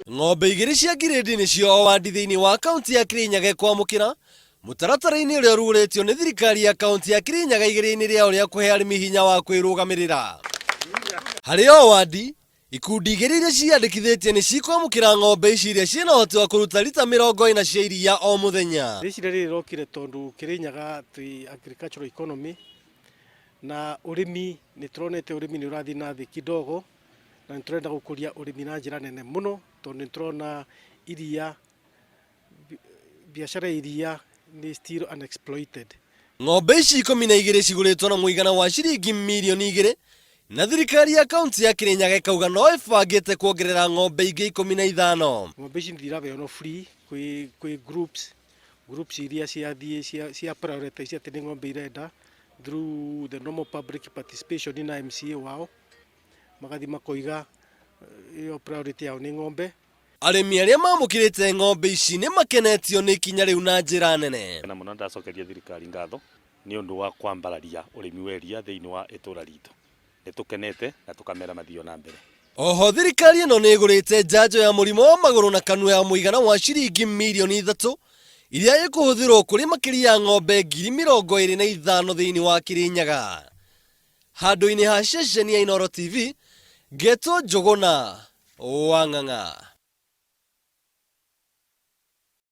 Ng'ombe igĩrĩ cia grade nĩcio wadi thĩinĩ wa kaunti ya Kirinyaga kwamũkĩra mũtaratara-inĩ ũrĩa ũrugũrĩtio nĩ thirikari ya kaunti ya Kirinyaga igĩrĩ-inĩ rĩao rĩa kũhe arĩmi hinya wa kwĩrũgamĩrĩra. Harĩ o wadi, ikundi igĩrĩ iria ciandĩkithĩtie nĩ cikwamũkĩra ng'ombe ici iria ciĩna ũhoti wa kũruta lita 40 cia iria o mũthenya. Rĩci rĩrĩ rĩrokire tondũ Kirinyaga twĩ agricultural economy na ũrĩmi nĩ tũronete ũrĩmi nĩ ũrathiĩ na thĩ kidogo na nĩ tũrenda gũkũria ũrĩmi na njĩra nene mũno tondũ nĩ tũrona iria biacara iria nĩ still unexploited. Ng'ombe ici 12 cigũrĩtwo na mũigana wa ciringi milioni 2 na thirikari ya kaunti ya Kirinyaga ikauga no ĩbangĩte kuongerera ng'ombe ingĩ 15. Ng'ombe ici nĩiraheanwo free kwĩ groups iria ciathiĩ cia prioritize atĩ nĩ ng'ombe irenda through the normal public participation na MCA wao magathi makoiga iyo priority yao nĩ ng'ombe. Arĩmi arĩa mamũkĩrĩte ng'ombe ici nĩ makenetio nĩ ikinya rĩu na njĩra nene. Na mũno ndacokeria thirikari ngatho nĩ ũndũ wa kwambararia ũrĩmi wa iria thĩinĩ wa itũra ritũ. Nĩ tũkenete na tũkamera mathio na mbere. Oho thirikari ĩno nĩ ĩgũrĩte njanjo ya mũrimũ wa magũrũ na kanua ya mũigana wa ciringi milioni 3 iria ĩkũhũthĩrwo kũrĩ makĩria ya ng'ombe 25,000 thĩinĩ wa Kirinyaga. Handũ-inĩ ha ceceni ya Inooro TV, Getwo Njũgũna wa Ng'ang'a.